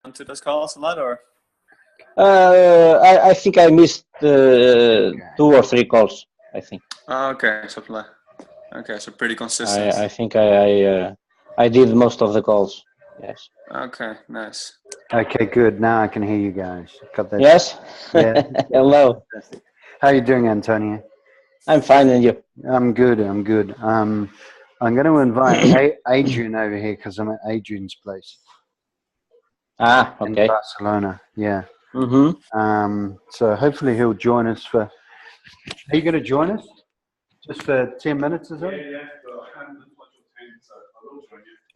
to those calls a lot, or? I think I missed 2 or 3 calls. I think. Okay, so pretty consistent. I think I did most of the calls. Yes. Okay, nice. Okay, good. Now I can hear you guys. Got that? Yes. Yeah. Hello. Fantastic. How are you doing, Antonio? I'm fine, and you? I'm good. I'm good. I'm going to invite Adrian over here because I'm at Adrian's place. Okay. In Barcelona. Yeah. Mm-hmm. So hopefully he'll join us for. Are you going to join us? Just for 10 minutes or so?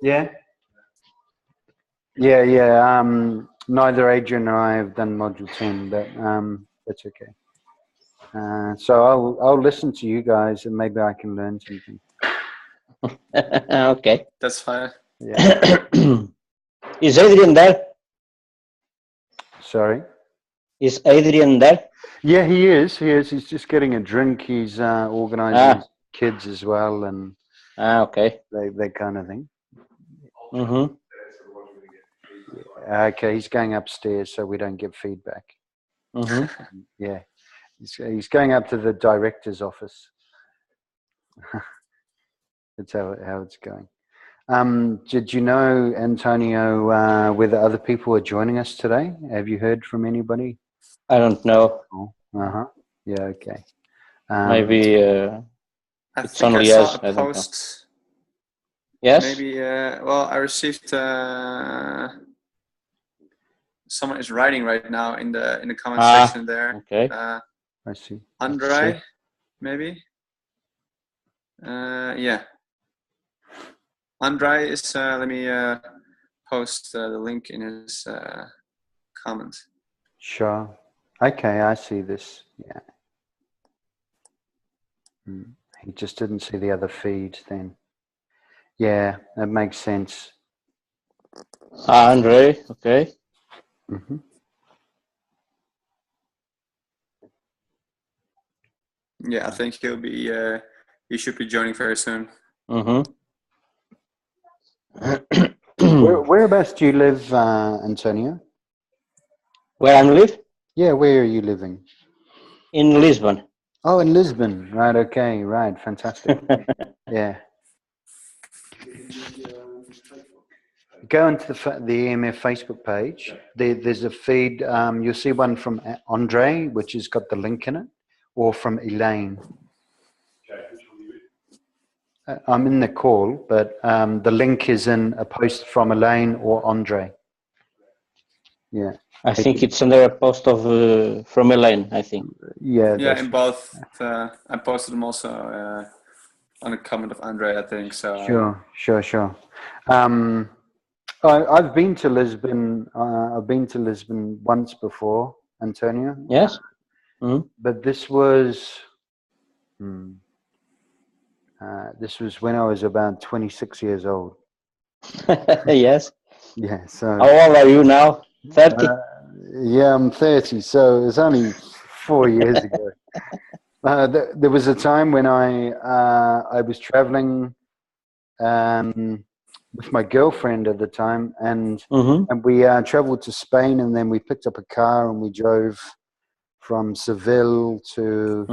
Yeah. Yeah. Yeah. Neither Adrian or I have done module 10, but that's okay. So I'll listen to you guys and maybe I can learn something. Okay. That's fine. Yeah. Is Adrian there? Sorry? Is Adrian there? Yeah, he is. He's just getting a drink. He's organizing his kids as well and okay. that kind of thing. Mm-hmm. Okay, he's going upstairs so we don't get feedback. Mm-hmm. Yeah. He's going up to the director's office. That's how it's going. Did you know, Antonio, whether other people are joining us today? Have you heard from anybody? I don't know. Uh-huh. Yeah, okay. Maybe it's only us. I don't know. Yes? Maybe, well, I received, someone is writing right now in the comment section there. Okay. I see. Andre, maybe? Yeah. Andre is, let me post the link in his comment. Sure. Okay, I see this. Yeah. He just didn't see the other feeds then. Yeah, that makes sense. Andre, okay. Mm-hmm. Yeah, I think he should be joining very soon. Mm-hmm. Whereabouts do you live, Antonio? Where I live? Yeah, where are you living? In Lisbon. Oh, in Lisbon. Right, okay, right, fantastic. Yeah. Go into the EMF Facebook page. There's a feed. You'll see one from Andre, which has got the link in it, or from Elaine. I'm in the call, but the link is in a post from Elaine or Andre. Yeah. I think it's under a post of from Elaine, I think. Yeah. Yeah, in both. I posted them also on a comment of Andre, I think. So. Sure. I've been to Lisbon. I've been to Lisbon once before, Antonio. Yes. Mm-hmm. But this was when I was about 26 years old. Yes. Yeah. So. How old are you now? 30. Yeah, I'm 30. So it was only 4 years ago. There was a time when I was traveling with my girlfriend at the time, and we traveled to Spain, and then we picked up a car and we drove from Seville to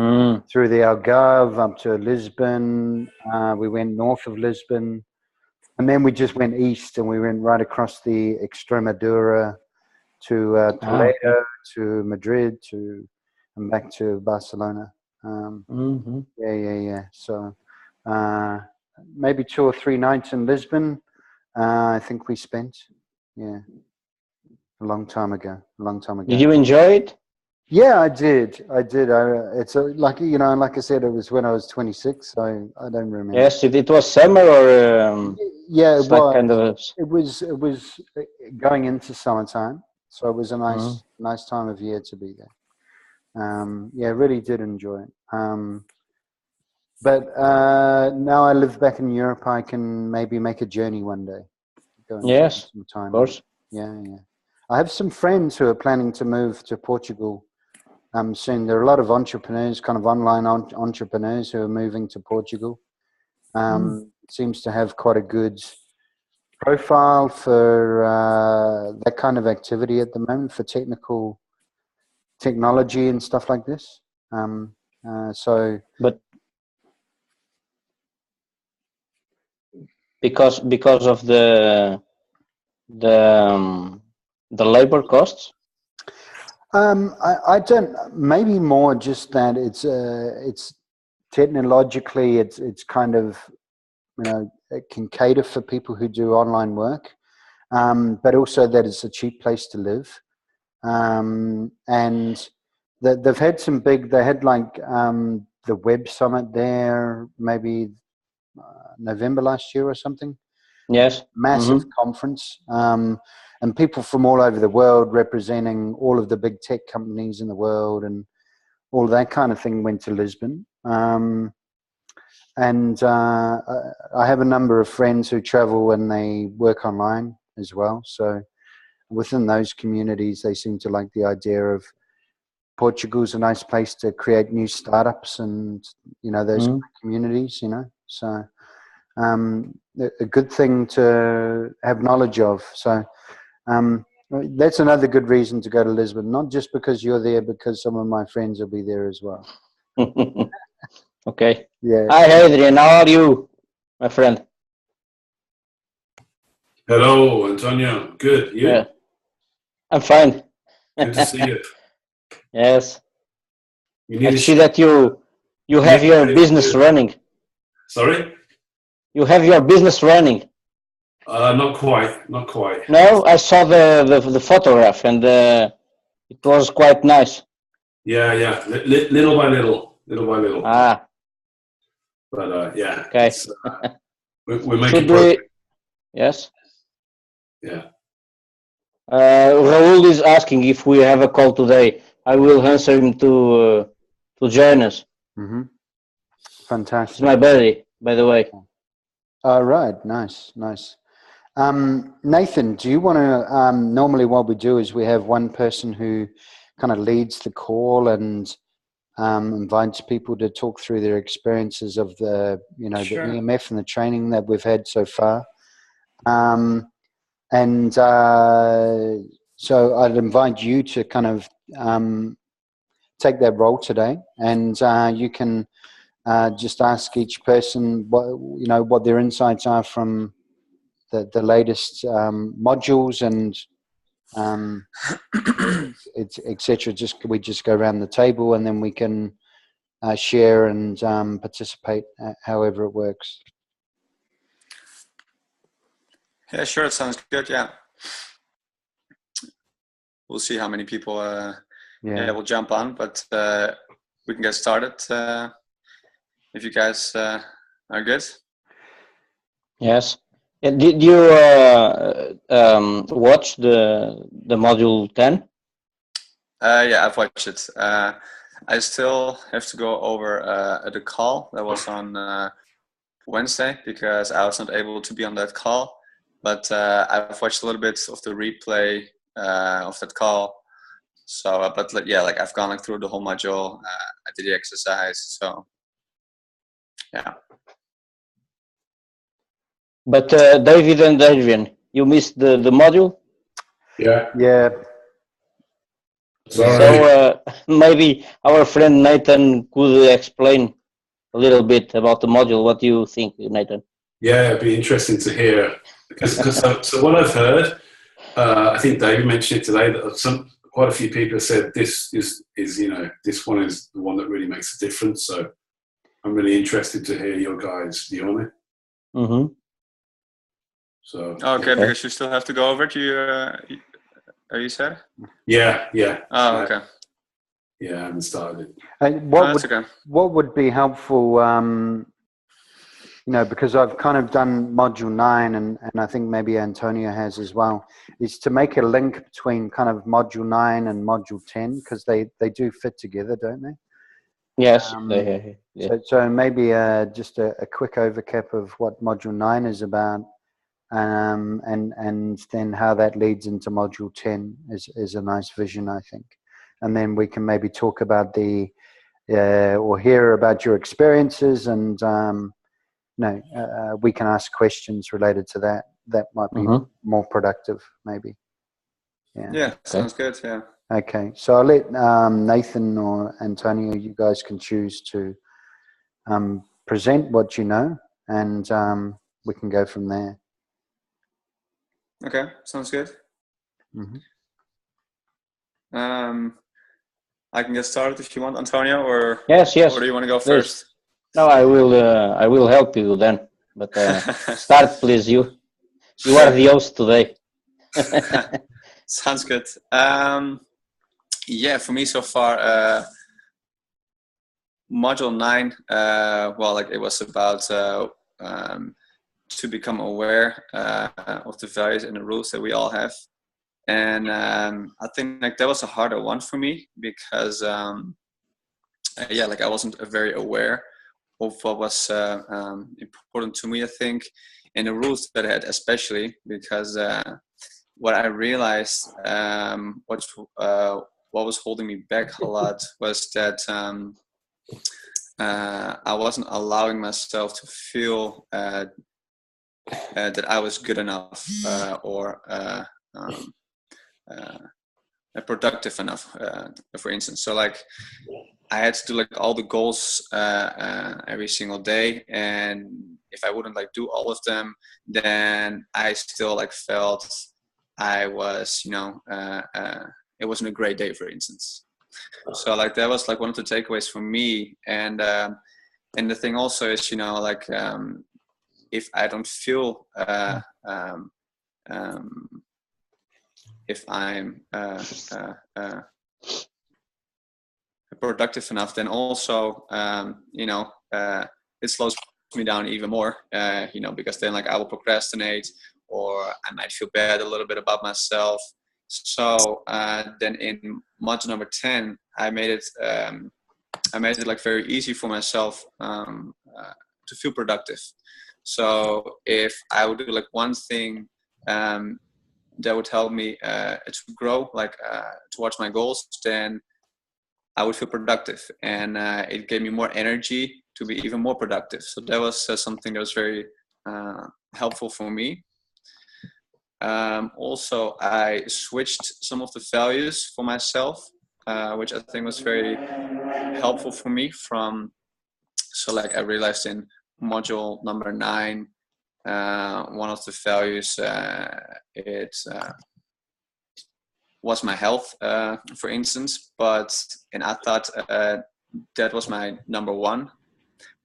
through the Algarve up to Lisbon. We went north of Lisbon, and then we just went east, and we went right across the Extremadura to Toledo, to Madrid, and back to Barcelona. Yeah. So maybe 2 or 3 nights in Lisbon. I think we spent. Yeah, a long time ago. Did you enjoy it? Yeah, I did. It's like I said, it was when I was 26. So I don't remember. Yes, it was summer or yeah, it was. Kind of It was going into summertime, so it was a nice time of year to be there. Yeah, really did enjoy it. But now I live back in Europe, I can maybe make a journey one day. Go and spend some time. Of course. Yeah. I have some friends who are planning to move to Portugal soon. There are a lot of entrepreneurs, kind of online entrepreneurs who are moving to Portugal. Seems to have quite a good profile for that kind of activity at the moment for technology and stuff like this. But because of the labor costs. I don't. Maybe more just that it's technologically it's kind of, you know, it can cater for people who do online work, but also that it's a cheap place to live. And they've had some big. They had like the Web Summit there, maybe November last year or something. Yes. Massive conference, and people from all over the world representing all of the big tech companies in the world and all that kind of thing went to Lisbon. And I have a number of friends who travel and they work online as well. So within those communities, they seem to like the idea of Portugal's a nice place to create new startups and, you know, those communities, you know. So a good thing to have knowledge of. So that's another good reason to go to Lisbon, not just because you're there, because some of my friends will be there as well. Okay. Yeah. Hi, Adrian. How are you, my friend? Hello, Antonio. Good. You? Yeah. I'm fine. Good to see you. Yes. You I need see that you have your business running. Sorry? You have your business running. Not quite. Not quite. No, I saw the photograph and it was quite nice. Yeah, yeah. Little by little. Little by little. Ah. But yeah. Okay. We're making Should progress. Yes. Yeah. Raul is asking if we have a call today. I will answer him to join us. Mm-hmm. Fantastic. It's my buddy, by the way. All right. Nice. Nice. Nathan, do you want to, normally what we do is we have one person who kind of leads the call and invites people to talk through their experiences of the, you know, Sure. the EMF and the training that we've had so far. So I'd invite you to kind of take that role today, and you can just ask each person what their insights are from the latest modules and etc. We just go around the table and then we can share and participate however it works. Yeah, sure. It sounds good. Yeah. We'll see how many people will jump on, but we can get started if you guys are good. Yes. Did you watch the module 10? Yeah, I've watched it. I still have to go over the call that was on Wednesday because I was not able to be on that call. But I've watched a little bit of the replay of that call. So, but yeah, like I've gone through the whole module. I did the exercise. So, yeah. But David and Adrian, you missed the module? Yeah. Yeah. Sorry. So maybe our friend Nathan could explain a little bit about the module. What do you think, Nathan? Yeah, it'd be interesting to hear. Because so what I've heard, I think David mentioned it today, that quite a few people have said this is this one is the one that really makes a difference. So I'm really interested to hear your guys' view on it. Mm-hmm. So Okay, because you still have to go over it. You said? Yeah. Oh, okay. Yeah, I haven't started it. What would be helpful? Because I've kind of done module 9 and I think maybe Antonio has as well, is to make a link between kind of module 9 and module 10 because they do fit together, don't they? Yes. Yeah. So maybe just a quick overcap of what module 9 is about, and then how that leads into module 10 is a nice vision, I think. And then we can maybe talk about or hear about your experiences and we can ask questions related to that. that might be more productive, maybe. Yeah, sounds good. Yeah. Okay, so I'll let Nathan or Antonio, you guys can choose to present what you know, and we can go from there. Okay, sounds good. I can get started if you want, Antonio, or yes, or do you want to go first? No, I will help you then. But start, please. You are the host today. Sounds good. Yeah, for me so far, module 9. Well, like it was about to become aware of the values and the rules that we all have. And I think like that was a harder one for me because yeah, like I wasn't very aware of what was important to me, I think, and the rules that I had, especially because what I realized, what was holding me back a lot was that I wasn't allowing myself to feel that I was good enough or productive enough, for instance. So like I had to do like all the goals every single day, and if I wouldn't like do all of them, then I still like felt I was, it wasn't a great day, for instance. So like that was like one of the takeaways for me, and the thing also is, like if I don't feel if I'm productive enough, then also it slows me down even more, because then like I will procrastinate, or I might feel bad a little bit about myself. So then in module number 10, I made it like very easy for myself to feel productive. So if I would do like one thing that would help me to grow, like towards my goals, then I would feel productive, and it gave me more energy to be even more productive. So that was something that was very helpful for me. Also, I switched some of the values for myself, which I think was very helpful for me. So like I realized in module number 9, one of the values was my health, for instance, and I thought that was my number 1,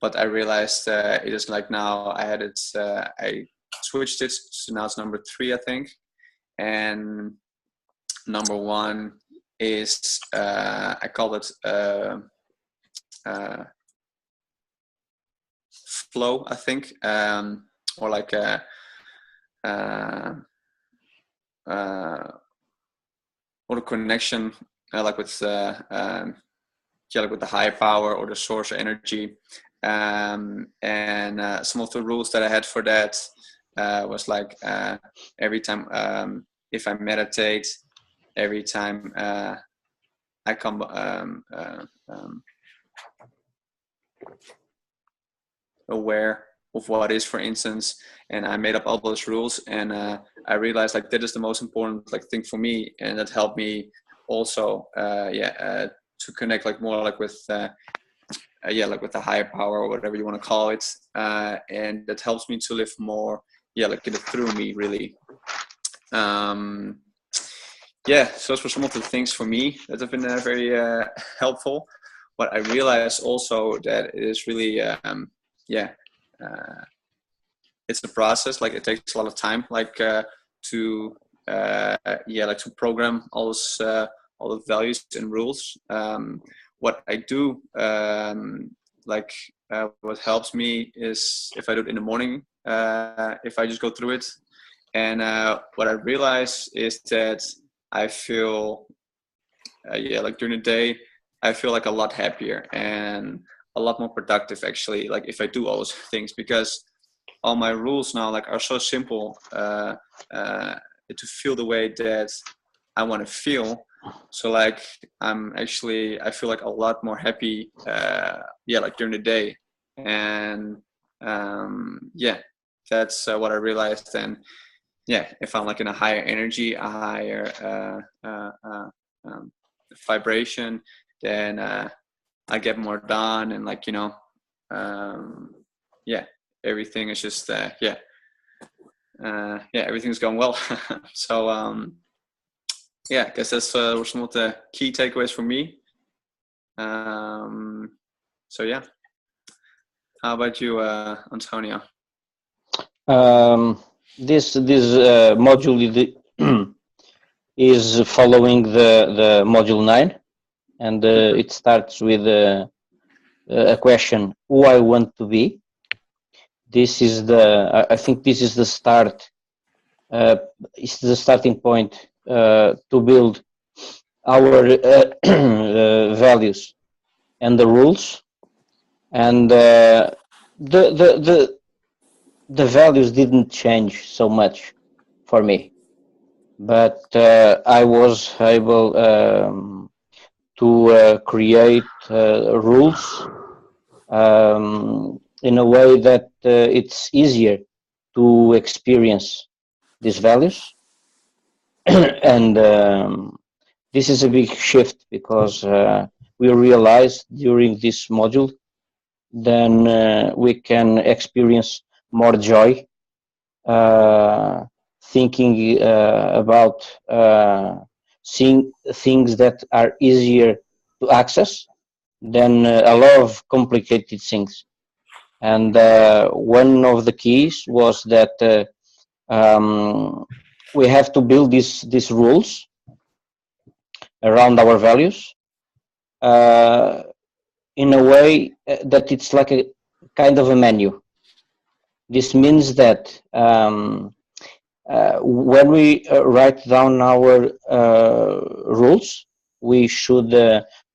but I realized it is like now I had it, I switched it, so now it's number 3, I think, and number 1 is I call it flow, I think, or like or the connection, like with like with the higher power or the source of energy, and some of the rules that I had for that was like every time if I meditate, every time I come aware of what is, for instance, and I made up all those rules, and I realized like that is the most important like thing for me, and that helped me also to connect like more like with like with the higher power or whatever you want to call it, and that helps me to live more, like get it through me really. So those were some of the things for me that have been very helpful. But I realized also that it is really it's a process. Like it takes a lot of time, like to program all the values and rules. What I do, what helps me is if I do it in the morning, if I just go through it, and what I realize is that I feel like during the day I feel like a lot happier and a lot more productive, actually, like if I do all those things, because all my rules now like are so simple to feel the way that I want to feel. So like I feel like a lot more happy like during the day, and that's what I realized. And if I'm like in a higher energy, a higher vibration, then I get more done, and like everything is just everything's going well. So I guess that's were some of the key takeaways for me. So yeah, how about you, Antonio? This module is following the module 9, and it starts with a question: who I want to be. This is I think this is the start. It's the starting point to build our values and the rules, and the values didn't change so much for me, but I was able to create rules in a way that it's easier to experience these values. And this is a big shift, because we realized during this module then we can experience more joy, thinking about seeing things that are easier to access than a lot of complicated things. And one of the keys was that we have to build these rules around our values in a way that it's like a kind of a menu. This means that when we write down our rules, we should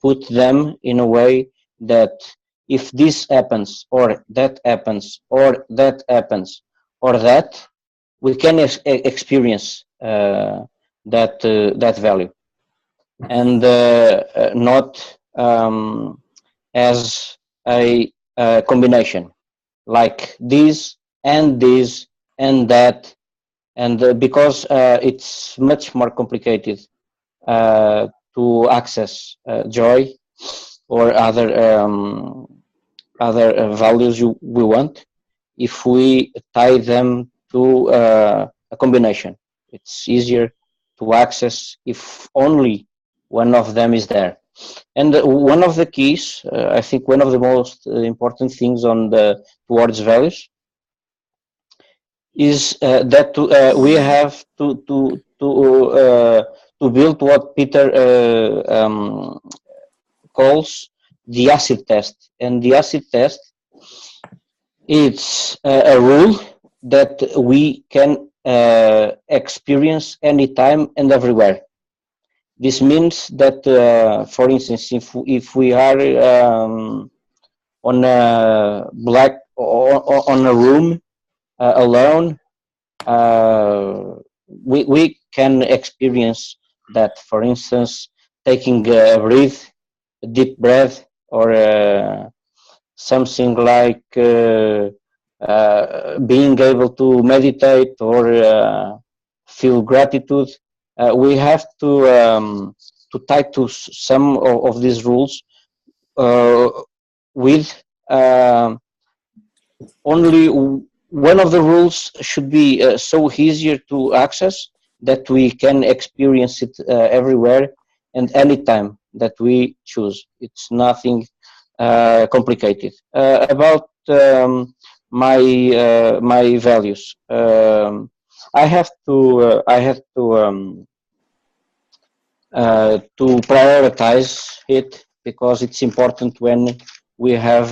put them in a way that if this happens, or that happens, or that happens, or that, we can experience that value, and not as a combination, like this and this and that, and because it's much more complicated to access joy or other values we want, if we tie them to a combination. It's easier to access if only one of them is there. And one of the keys, I think one of the most important things on the towards values is that we have to build what Peter calls the acid test. And the acid test, it's a rule that we can experience anytime and everywhere. This means that, for instance, if we are on a on a room alone, we can experience that. For instance, taking a deep breath, or something like being able to meditate or feel gratitude. We have to tie to some of these rules with only one of the rules should be so easier to access that we can experience it everywhere and anytime that we choose. It's nothing complicated. About my values, I have to prioritize it, because it's important when we have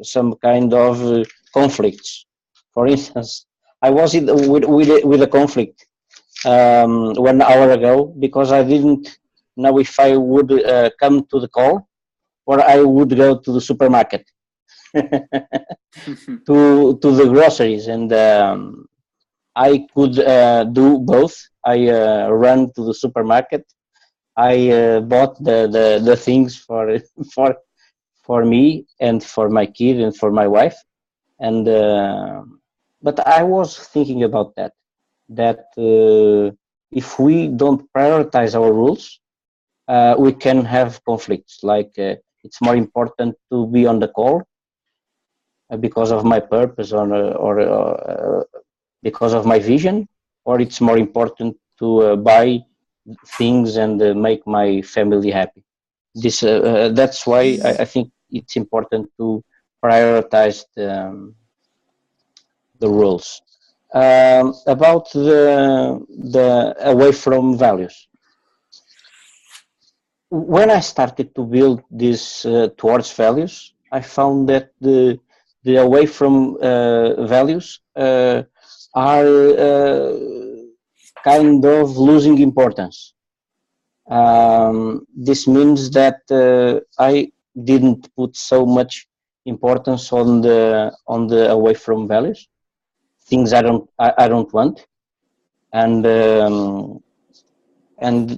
some kind of conflicts. For instance, I was with a conflict 1 hour ago, because I didn't know if I would come to the call or I would go to the supermarket to the groceries, and I could do both. I ran to the supermarket. I bought the things for me and for my kid and for my wife, and but I was thinking about that that if we don't prioritize our rules, we can have conflicts. Like it's more important to be on the call because of my purpose or because of my vision, or it's more important to buy things and make my family happy. That's why I think it's important to prioritize the rules. About the away from values. When I started to build this towards values, I found that the away from values are kind of losing importance. This means that I didn't put so much importance on the away from values, things I don't want, and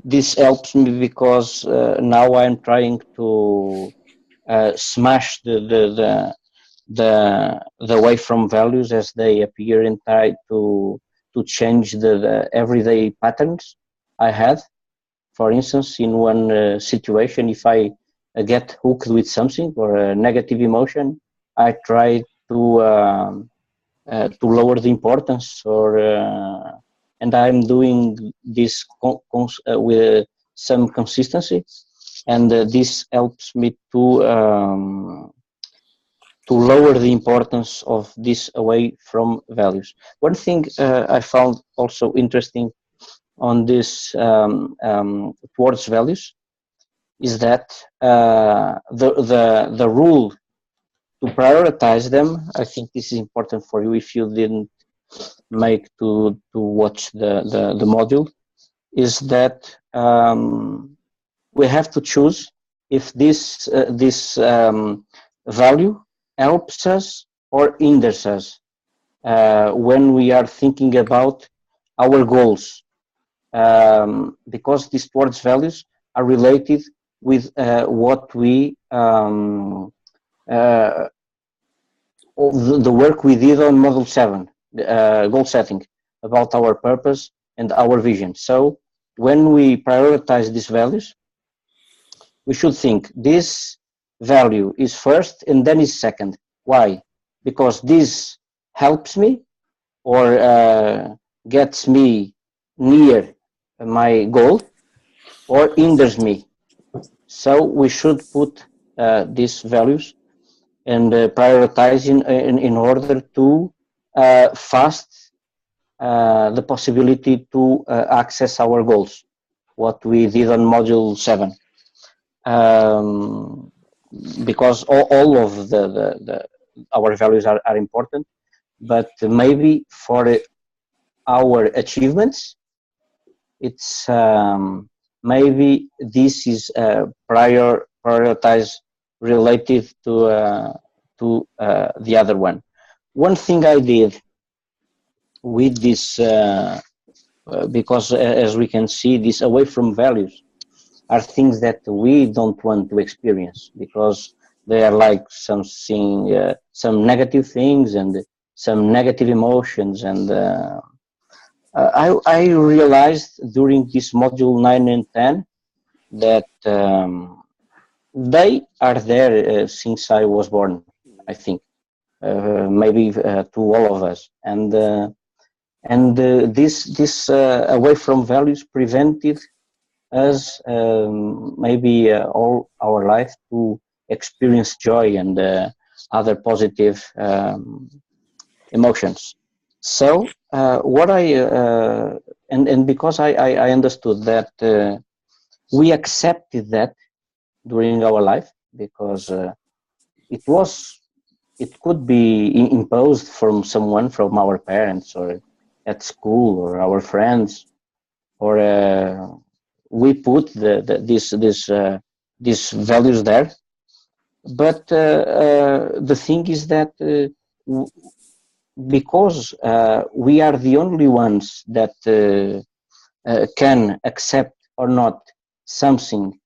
this helps me because now I'm trying to smash the way from values as they appear and try to change the everyday patterns I had. For instance, in one situation, if I get hooked with something or a negative emotion, I try to lower the importance, and I'm doing this with some consistency, and this helps me to lower the importance of this away from values. One thing I found also interesting on this towards values is that the rule to prioritize them. I think this is important for you if you didn't make to watch the module. Is that we have to choose if this value helps us or hinders us when we are thinking about our goals, because these towards values are related with what we the work we did on model 7, goal setting, about our purpose and our vision. So when we prioritize these values, we should think this value is first and then is second. Why? Because this helps me or gets me near my goal or hinders me. So we should put these values and prioritizing in order to fast the possibility to access our goals, what we did on module 7. Because all of our values are important, but maybe for our achievements, it's maybe this is prioritized relative to the other one. One thing I did with this, because as we can see, this away from values are things that we don't want to experience because they are like something, some negative things and some negative emotions. And I realized during this module 9 and 10 that they are there since I was born, I think, maybe to all of us. And this away from values prevented us maybe all our life to experience joy and other positive emotions. So what and because I understood that we accepted that during our life, because it could be imposed from someone, from our parents or at school or our friends, or we put these values there. But the thing is that because we are the only ones that can accept or not something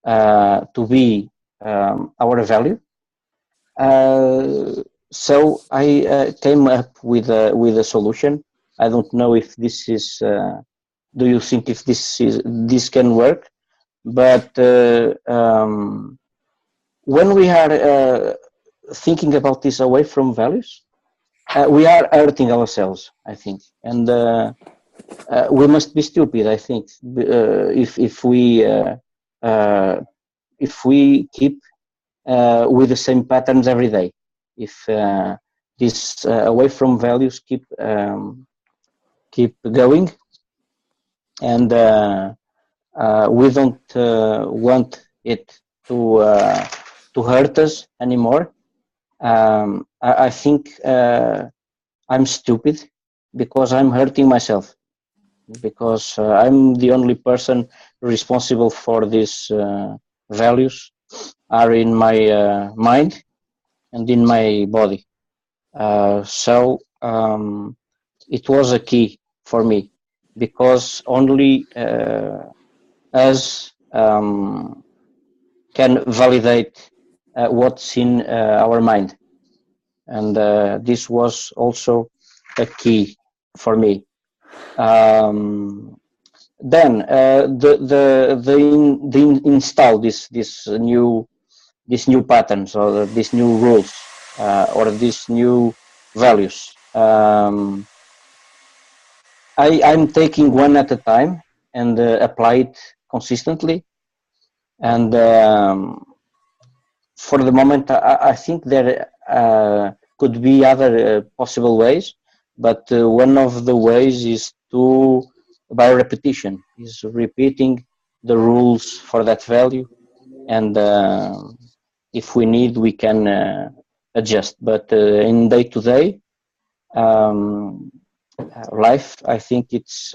to be our value. So I came up with a solution I don't know if this is. Do you think if this can work? But when we are thinking about this away from values, we are hurting ourselves, I think, and we must be stupid, I think, if we keep with the same patterns every day. If this away from values keep going, and we don't want it to hurt us anymore. I think I'm stupid because I'm hurting myself, because I'm the only person responsible for these values are in my mind and in my body. So it was a key for me, because only us can validate what's in our mind, and this was also a key for me. Then the install these new patterns, or these new rules, or these new values. I'm taking one at a time and apply it consistently. And for the moment, I think there could be other possible ways, but one of the ways is by repetition, is repeating the rules for that value, and if we need, we can adjust. But in day-to-day life, I think it's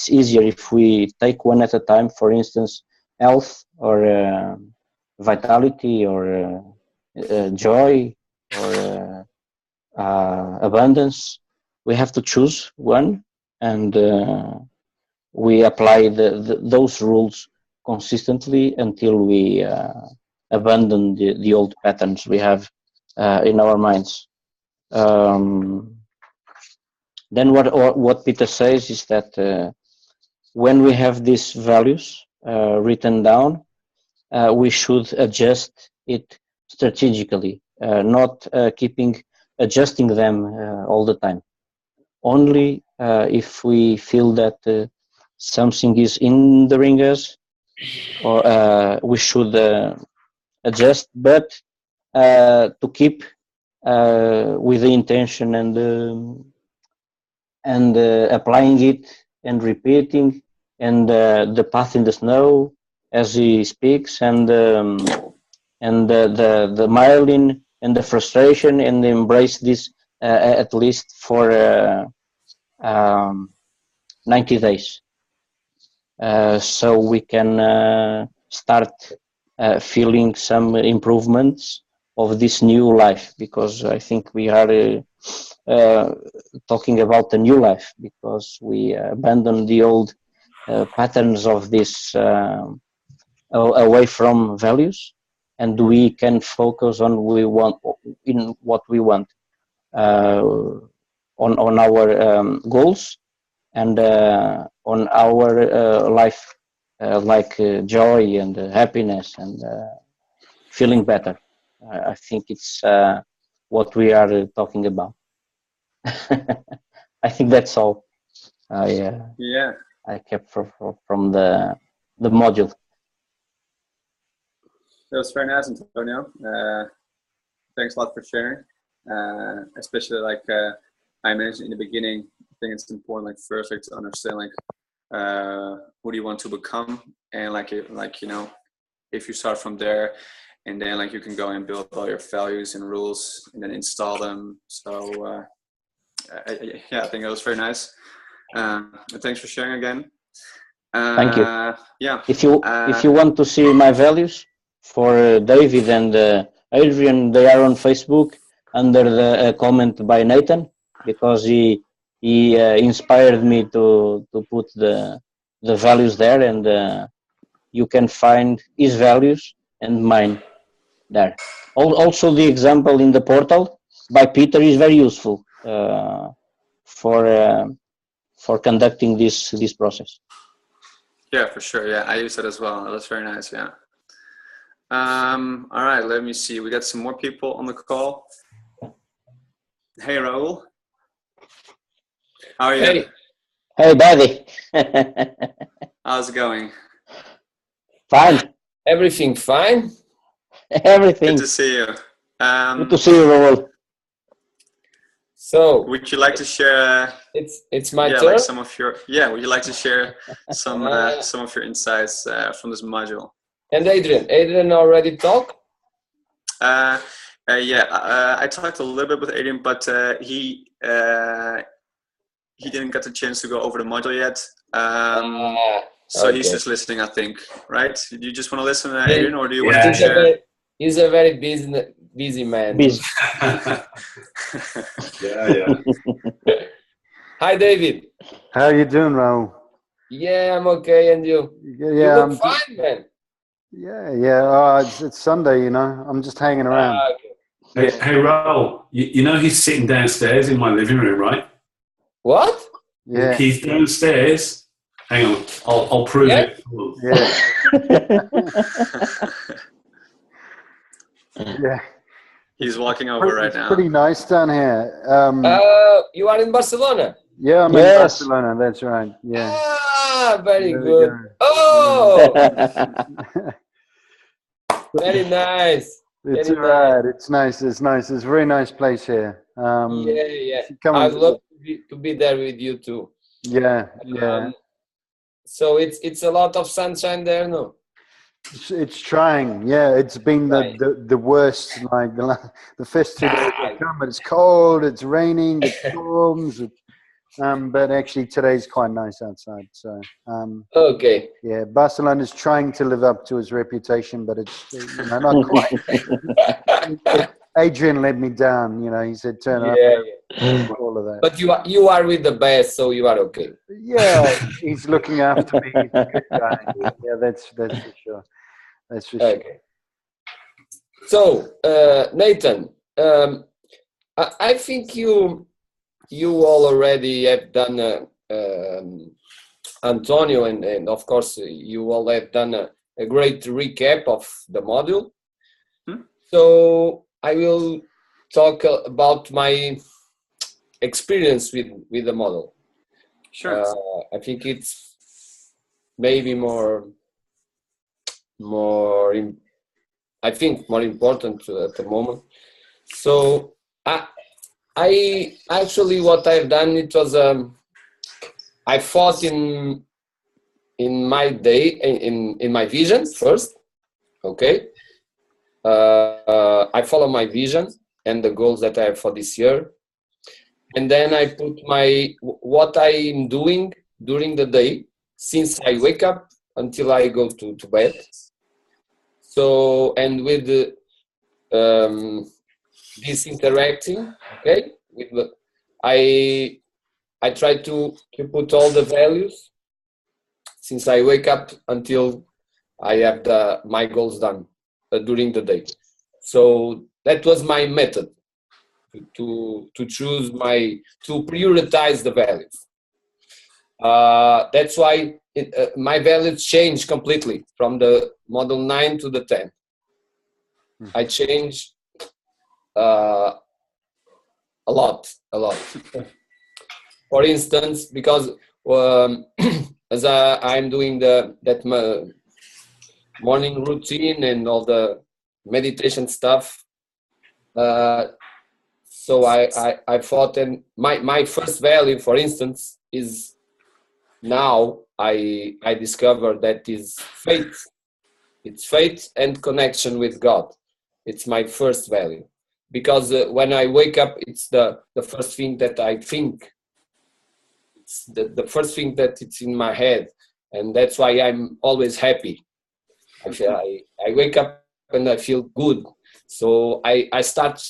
easier if we take one at a time. For instance, health, or vitality, or joy, or abundance. We have to choose one, and we apply those rules consistently until we abandon the old patterns we have in our minds. Then what Peter says is that when we have these values written down, we should adjust it strategically, not keeping adjusting them all the time. Only if we feel that something is hindering us, or we should adjust, but to keep with the intention, and applying it and repeating, and the path in the snow as he speaks, and the myelin and the frustration, and embrace this at least for 90 days, so we can start feeling some improvements of this new life, because I think we are talking about the new life, because we abandon the old patterns of this away from values, and we can focus on what we want, on our goals, and on our life, like joy and happiness, and feeling better. I think it's what we are talking about. I think that's all I kept from the module. That was very nice, Antonio. Thanks a lot for sharing. Especially like I mentioned in the beginning, I think it's important, like first, like to understand like who do you want to become, and like you know, if you start from there, and then like you can go and build all your values and rules, and then install them. So I think it was very nice. Thanks for sharing again. Thank you. Yeah. If you want to see my values, for David and Adrian, they are on Facebook under the comment by Nathan, because he inspired me to put the values there, and you can find his values and mine there. Also, the example in the portal by Peter is very useful for conducting this process. Yeah, for sure. Yeah, I use it as well. That's very nice. Yeah. All right, let me see. We got some more people on the call. Hey, Raul. How are you? Hey. Hey, buddy. How's it going? Fine. Everything fine? Everything. Good to see you. Good to see you, Raul. So would you like to share? It's my turn. Like some of your would you like to share some of your insights from this module? And Adrian already talked? I talked a little bit with Adrian, but he didn't get the chance to go over the module yet. So okay. he's just listening, I think, right? Do you just want to listen, Adrian, or do you want to share? share? He's a very busy man. Busy. Yeah. Hi, David. How you doing, Raul? Yeah, I'm okay, and you? Yeah, You look fine, man. Yeah. Oh, it's Sunday, you know. I'm just hanging around. Okay. Hey, Raul, you know he's sitting downstairs in my living room, right? What? Yeah. He's downstairs. Hang on, I'll prove it. Yeah. Yeah. He's walking over right now. It's pretty nice down here. You are in Barcelona? Yeah, I'm in Barcelona. That's right. Yeah. Ah, very good. Oh, very nice. It's all right. It's nice. It's nice. It's a very nice place here. Yeah. I'd love to be there with you too. Yeah. So it's a lot of sunshine there, no? It's trying. Yeah, it's been the worst. Like the first 2 days have come, but it's cold. It's raining. It's storms. But actually today's quite nice outside. So okay. Yeah, Barcelona is trying to live up to his reputation, but it's not quite. Adrian let me down. He said turn up. All of that. But you are with the best, so you are okay. Yeah, he's looking after me. He's a good guy. Yeah, that's for sure. That's for sure. Okay. So Nathan, I think you all already have done Antonio and of course you all have done a great recap of the module. So I will talk about my experience with the model. Sure. I think it's maybe more important at the moment. So I actually what I've done, it was I thought in my day in my vision first. Okay. I follow my vision and the goals that I have for this year, and then I put what I'm doing during the day since I wake up until I go to bed. So, and with this interacting, okay, I try to put all the values since I wake up until I have my goals done during the day. So that was my method to choose to prioritize the values. That's why my values changed completely from the model 9 to the 10. I changed a lot. For instance, because as I'm doing that morning routine and all the meditation stuff, so I thought, and my first value, for instance, is now I discovered that is faith. It's faith and connection with God. It's my first value, because when I wake up, it's the first thing that I think. It's the first thing that it's in my head, and that's why I'm always happy. I wake up and I feel good. So I start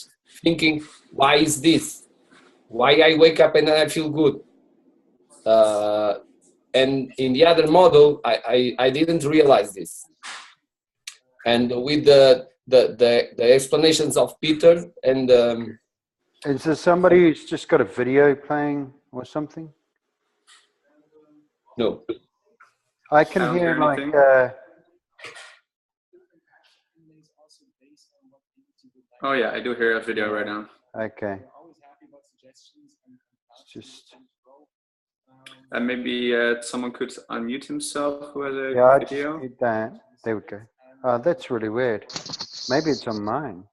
thinking, why is this? Why I wake up and I feel good? And in the other model, I didn't realize this. And with the explanations of Peter and is there somebody who's just got a video playing or something? No. I I can don't hear hear like anything. Oh yeah, I do hear a video right now. okay. It's just And maybe someone could unmute himself who has a yeah, I just video. did that. There we go. Oh, that's really weird. Maybe it's on mine.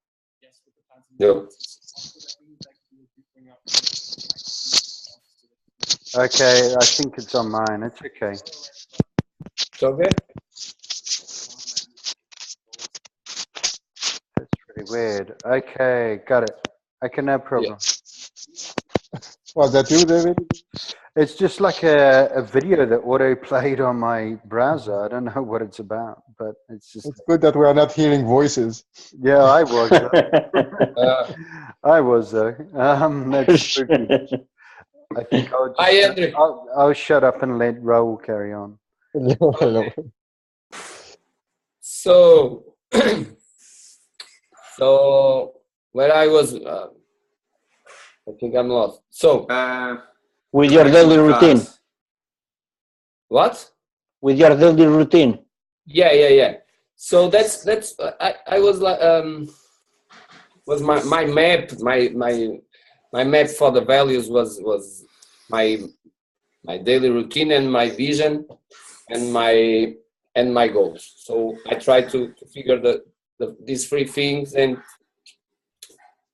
No. Okay, I think it's on mine. It's okay. It's okay? That's really weird. Okay, got it. Okay, no problem. Was that you, David? It's just like a video that auto played on my browser. I don't know what it's about, but it's just. It's good that we are not hearing voices. Yeah, I was. Uh, I was. That's spooky. I think I'll Hi, just. Andrew. I'll shut up and let Raul carry on. Okay. So, so where I was, I think I'm lost. So, With your daily routine. what? With your daily routine. Yeah. So that's I was like was my map my map for the values was my daily routine and my vision and my goals. So I try to figure these three things and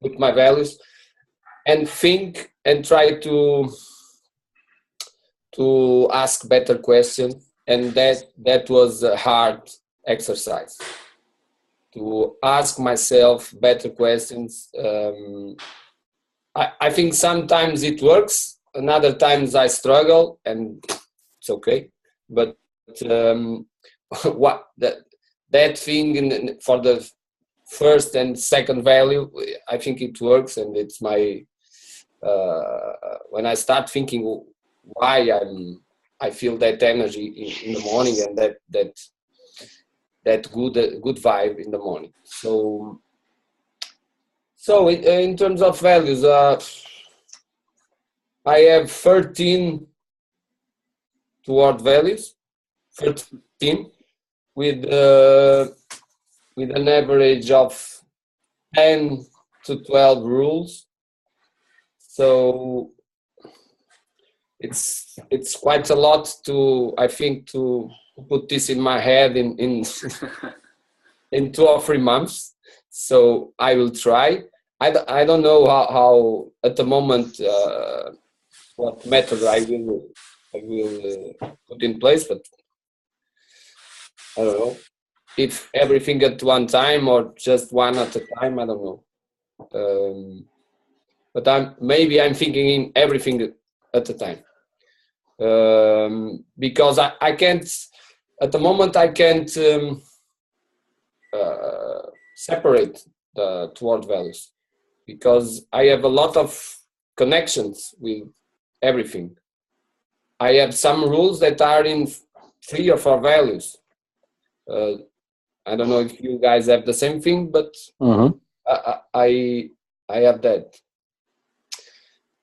put my values and think and try to ask better questions. And that was a hard exercise to ask myself better questions. I think sometimes it works, and other times I struggle, and it's okay. But what that thing for the first and second value, I think it works, and it's my when I start thinking why I feel that energy in the morning and that good vibe in the morning. So in terms of values, I have 13 toward values, 13 with an average of 10 to 12 rules. So it's quite a lot to, I think, to put this in my head in 2 or 3 months. So I will try. I don't know how at the moment what method I will put in place, but I don't know if everything at one time or just one at a time. I don't know. But I'm thinking in everything at a time. Because I can't, at the moment, I can't separate the toward values because I have a lot of connections with everything. I have some rules that are in 3 or 4 values. I don't know if you guys have the same thing, but I have that.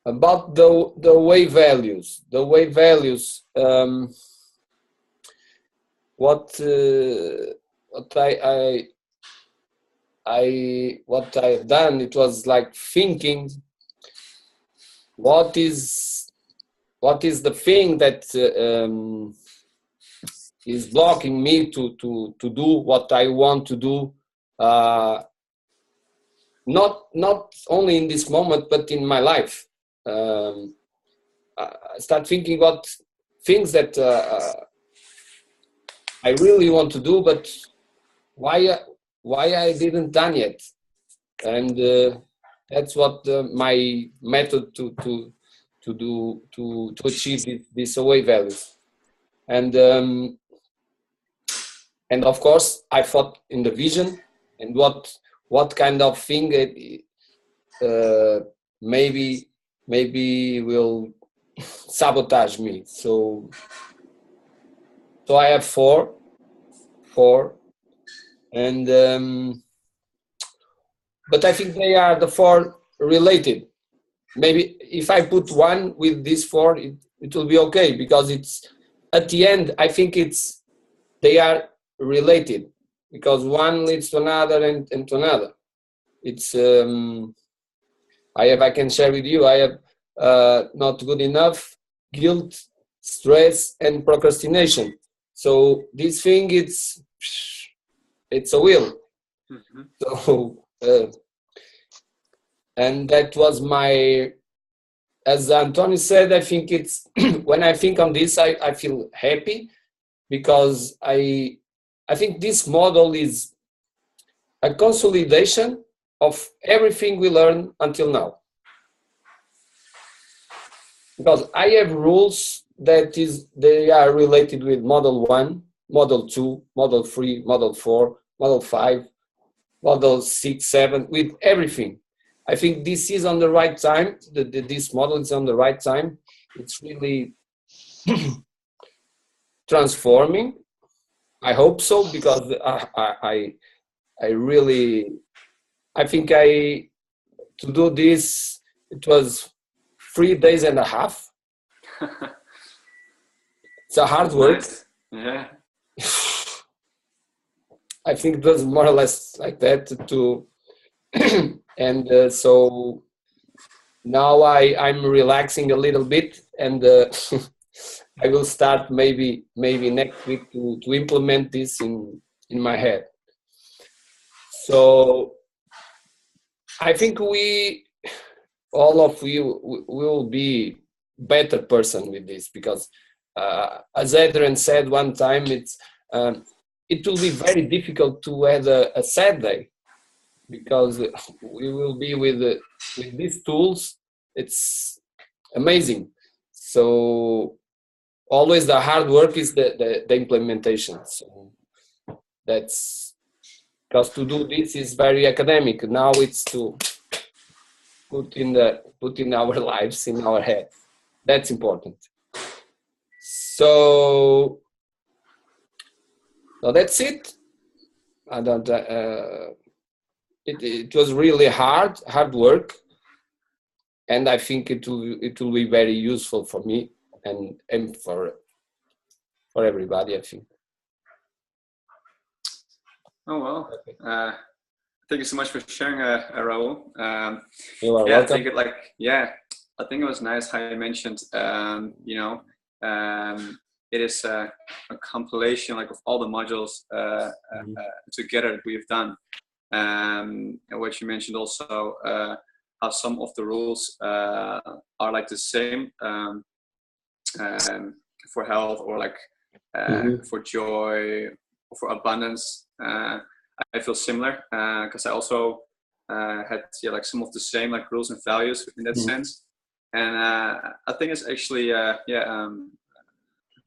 About the way values, what I've done, it was like thinking what is the thing that is blocking me to do what I want to do, not only in this moment but in my life. I start thinking what things that I really want to do, but why I didn't done yet, and that's what my method to achieve these away values, and of course I thought in the vision and what kind of thing maybe will sabotage me. So I have four, and but I think they are the 4 related. maybe if I put one with these four, it will be okay, because it's at the end, I think they are related, because one leads to another and to another. It's I can share with you, I have not good enough, guilt, stress, and procrastination. So this thing, it's a will. Mm-hmm. So and that was my, as Antonio said, I think it's when I think on this, I feel happy, because I think this model is a consolidation of everything we learned until now. Because I have rules they are related with model 1, model 2, model 3, model 4, model 5, model 6, 7, with everything. I think this is on the right time. This model is on the right time. It's really transforming. I hope so, because I think to do this, it was 3 days and a half. It's a hard work. Nice. Yeah. I think it was more or less like that to and so now I'm relaxing a little bit, and I will start maybe next week to implement this in my head. So I think all of you will be better person with this, because as Adrian said one time, it will be very difficult to have a sad day, because we will be with these tools. It's amazing. So always the hard work is the implementation. So that's, because to do this is very academic. Now it's to put in our lives, in our head. That's important. So that's it. I don't. It was really hard work, and I think it will be very useful for me and for everybody, I think. Oh well. Thank you so much for sharing, Raul. You are yeah, welcome. I think it was nice how you mentioned, it is a compilation like of all the modules together that we've done. And what you mentioned also, how some of the rules are like the same for health, or like for joy, or for abundance. I feel similar because I also had like some of the same like rules and values in that sense, and I think it's actually a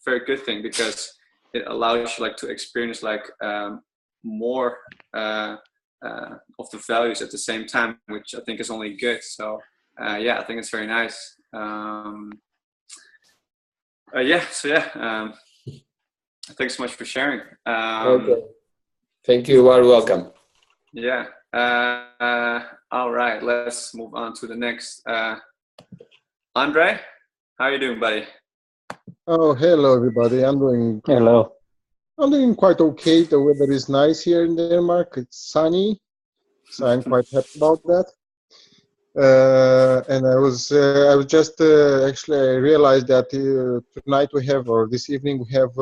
very good thing, because it allows you like to experience like more of the values at the same time, which I think is only good. So I think it's very nice. Thanks so much for sharing. Okay. Thank you. You are welcome. Yeah. All right. Let's move on to the next. Andre, how are you doing, buddy? Oh, hello, everybody. I'm doing quite okay. The weather is nice here in Denmark. It's sunny, so I'm quite happy about that. And I was just actually, I realized that tonight we have, or this evening we have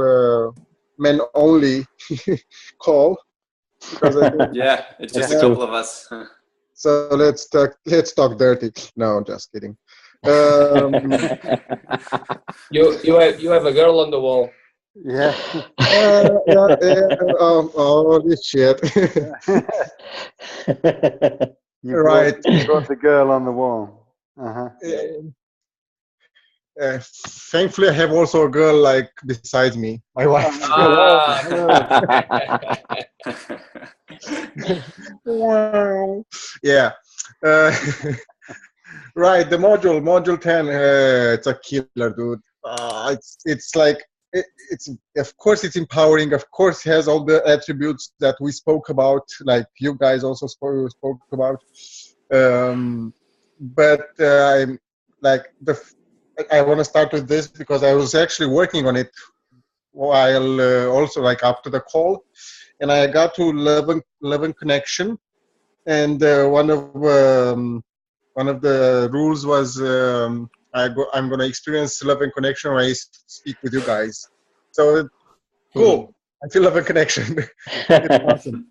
men only call. Because I think, yeah, it's just a couple of us. So let's talk dirty. No, just kidding. You have a girl on the wall. Yeah. Holy shit. Right. You got the girl on the wall. Thankfully, I have also a girl like besides me, my wife. Wow. Yeah. Right. The module 10. It's a killer, dude. It's like it's of course it's empowering. Of course, it has all the attributes that we spoke about, like you guys also spoke about. but I'm like I want to start with this because I was actually working on it while also like after the call, and I got to 11 connection, and one of the rules was I'm going to experience 11 connection when I speak with you guys. So cool. I feel 11 connection. It's awesome.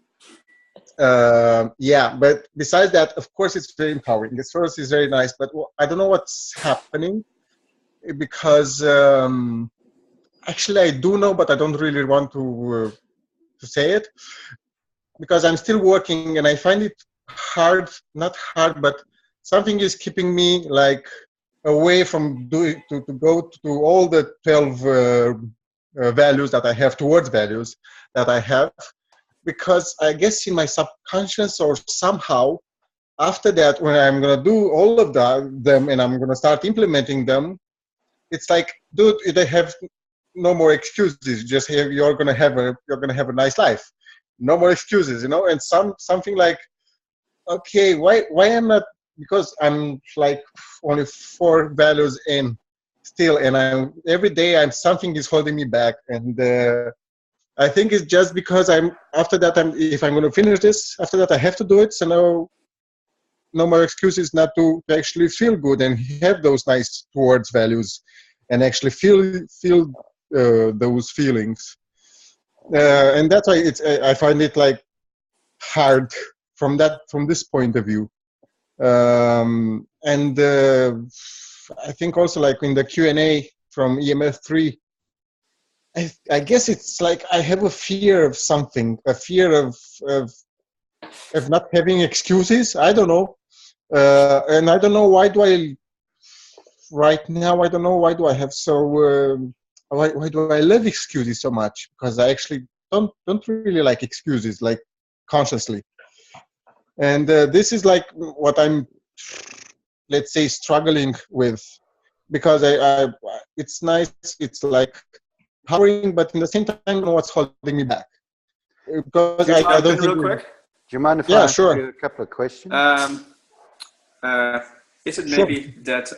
Yeah, but besides that, of course, it's very empowering. The source is very nice, but I don't know what's happening because actually I do know, but I don't really want to say it because I'm still working and I find it hard, not hard, but something is keeping me like away from doing to go to all the 12 values that I have, towards values that I have, because I guess in my subconscious or somehow after that, when I'm going to do all of them and I'm going to start implementing them, it's like, dude, they have no more excuses. Just you're going to have a nice life. No more excuses, you know. And something like, okay, why am I? Because I'm like only 4 values in still, and every day something is holding me back, and I think it's just because if I'm going to finish this, after that I have to do it. So no more excuses not to actually feel good and have those nice towards values and actually feel those feelings. And that's why I find it like hard from this point of view. And I think also like in the Q&A from EMF4, I guess it's like I have a fear of something, a fear of not having excuses. I don't know. And I don't know why do I right now. I don't know why do I have why do I love excuses so much? Because I actually don't really like excuses, like consciously. And this is like what I'm, let's say, struggling with, because it's nice. It's like empowering, but in the same time, I don't know what's holding me back. Because I don't think. Real quick. Do you mind if I ask you a couple of questions? Is it maybe that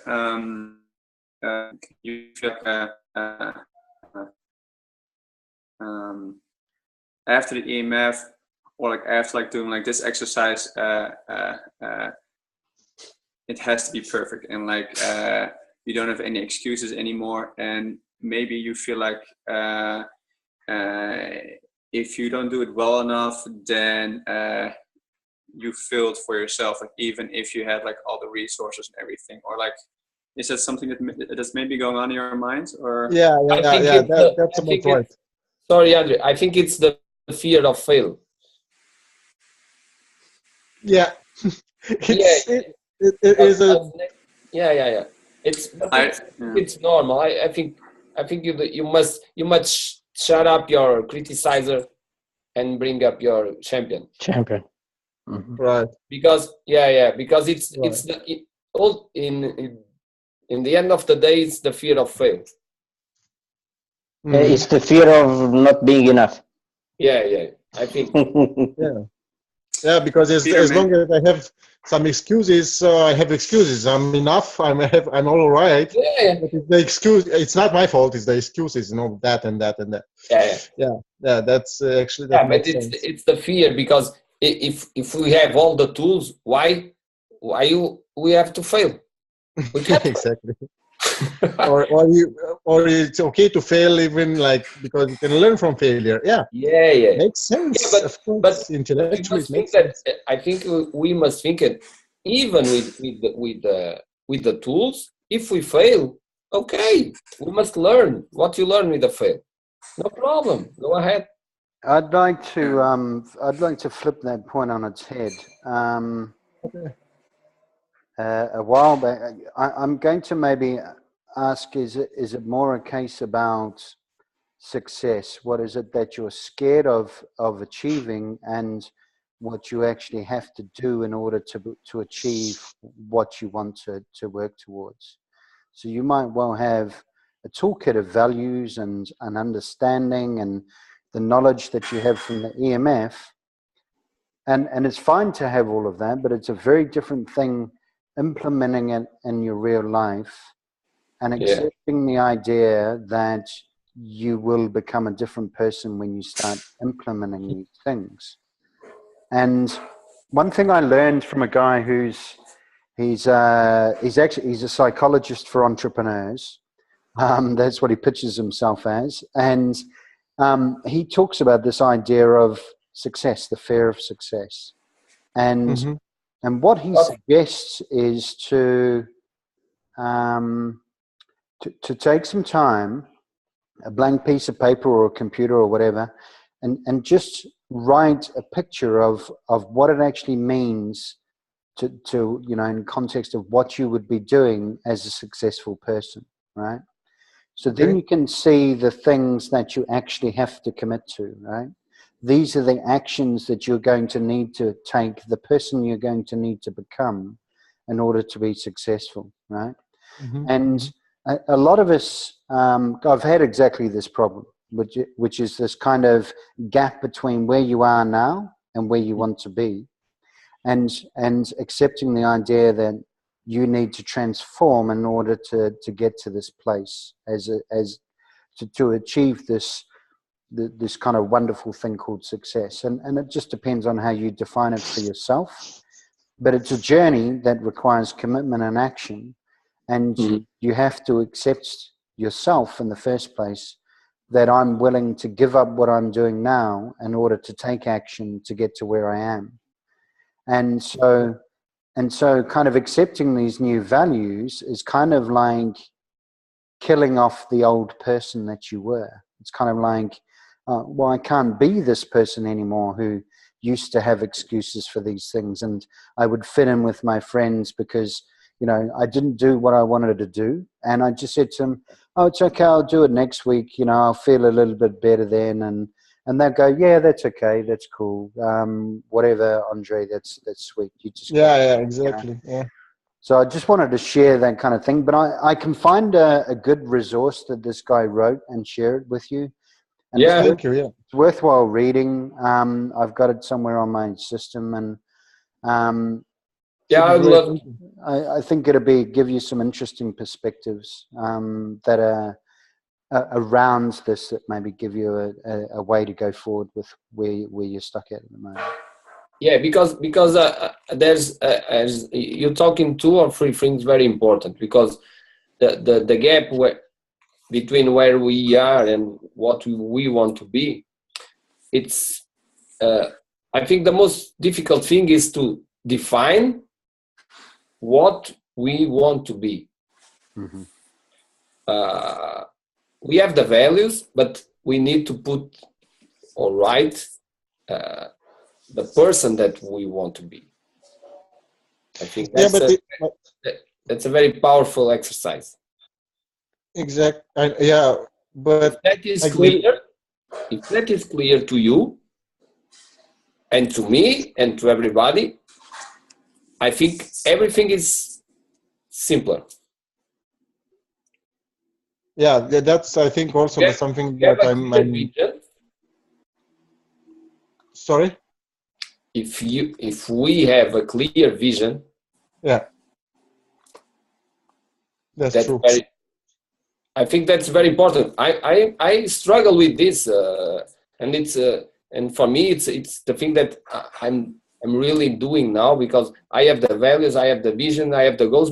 you feel after the EMF, or like after like doing like this exercise, it has to be perfect, and like you don't have any excuses anymore, and maybe you feel like if you don't do it well enough, then you failed for yourself, like even if you had like all the resources and everything, or like, is that something that's maybe going on in your mind? Or That's about right. Sorry, Andrew, I think it's the fear of fail. Yeah. It is a it's normal. I think you must shut up your criticizer and bring up your champion. Mm-hmm. Right. Because because it's all in the end of the day, it's the fear of fail. It's the fear of not being enough. Yeah, I think. Yeah, because as long as I have some excuses, I have excuses. I'm enough. I'm all right. Yeah. But it's the excuse. It's not my fault. It's the excuses. You know, that and that and that. Yeah. That's actually that makes sense. It's the fear, because if we have all the tools, why we have to fail? We can't. Exactly. or it's okay to fail, even like, because you can learn from failure. Yeah. Makes sense. Yeah, but intellectually it makes sense. I think we must think it, even with the tools. If we fail, okay, we must learn what you learn with the fail. No problem. Go ahead. I'd like to flip that point on its head. Okay. A while back, I'm going to maybe ask, is it more a case about success? What is it that you're scared of achieving, and what you actually have to do in order to achieve what you want to work towards? So you might well have a toolkit of values and an understanding and the knowledge that you have from the EMF, and it's fine to have all of that, but it's a very different thing implementing it in your real life and Yeah. accepting the idea that you will become a different person when you start implementing these things. And one thing I learned from a guy he's a psychologist for entrepreneurs. That's what he pitches himself as. And he talks about this idea of success, the fear of success. And what he suggests is to take some time, a blank piece of paper or a computer or whatever, and just write a picture of what it actually means to in context of what you would be doing as a successful person, right? So then you can see the things that you actually have to commit to, right? These are the actions that you're going to need to take, the person you're going to need to become in order to be successful, right? And a lot of us, I've had exactly this problem, which is this kind of gap between where you are now and where you want to be, and accepting the idea that you need to transform in order to get to this place to achieve this kind of wonderful thing called success. And it just depends on how you define it for yourself. But it's a journey that requires commitment and action. And you have to accept yourself in the first place, that I'm willing to give up what I'm doing now in order to take action to get to where I am. And so kind of accepting these new values is kind of like killing off the old person that you were. It's kind of like, well, I can't be this person anymore who used to have excuses for these things. And I would fit in with my friends because, I didn't do what I wanted to do. And I just said to them, oh, it's okay, I'll do it next week. I'll feel a little bit better then. And they'll go, yeah, that's okay, that's cool. Whatever, Andre, that's sweet. You just exactly. Yeah. So I just wanted to share that kind of thing. But I can find a good resource that this guy wrote and share it with you. And Thank you. Yeah. It's worthwhile reading. I've got it somewhere on my system, and I think it'll give you some interesting perspectives that are around this, that maybe give you a way to go forward with where you're stuck at the moment. Yeah, because there's as you're talking 2 or 3 things very important, because the gap between where we are and what we want to be, it's I think the most difficult thing is to define what we want to be. We have the values, but we need to put or write the person that we want to be. I think that's a very powerful exercise. Exactly. But if that is clear to you and to me and to everybody, I think everything is simpler. Yeah, that's, I think, also something that I'm sorry? If we have a clear vision, that's true. I think that's very important. I struggle with this, and it's and for me it's the thing that I'm really doing now, because I have the values, I have the vision, I have the goals,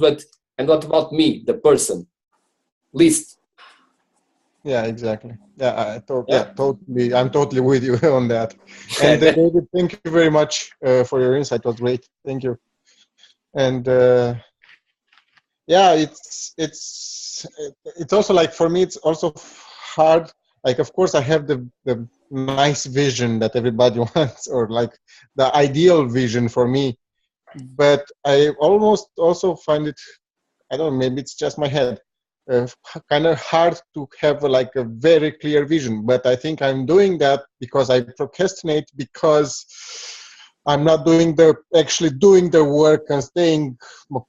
and what about me, the person? Least. Yeah, exactly. Yeah, totally. I'm totally with you on that. And David, thank you very much for your insight. It was great. Thank you. And it's also like, for me, it's also hard. Like, of course, I have the nice vision that everybody wants, or like the ideal vision for me. But I almost also find it, I don't know, maybe it's just my head, kind of hard to have like a very clear vision. But I think I'm doing that because I procrastinate, because I'm not actually doing the work and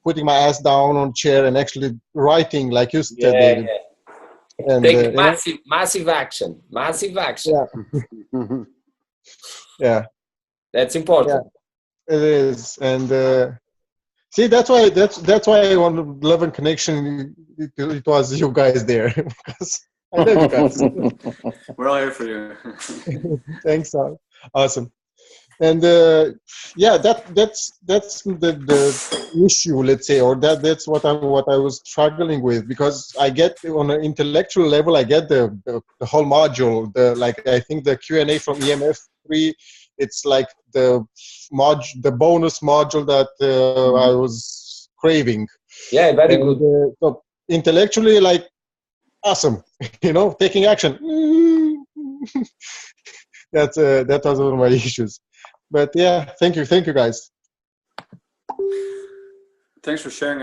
putting my ass down on chair and actually writing, like you said, David. And take massive action. Yeah. That's important. Yeah, it is. And See, that's why I want Love and Connection. It was you guys there because I love you guys. We're all here for you. Thanks, Al. Awesome. And yeah, that's the issue, let's say, or that's what I was struggling with, because I get on an intellectual level, I get the whole module, like I think the Q&A from EMF4, it's like the bonus module that I was craving. Yeah, very good. So intellectually, like, awesome, taking action. That was one of my issues. But yeah, thank you guys. Thanks for sharing,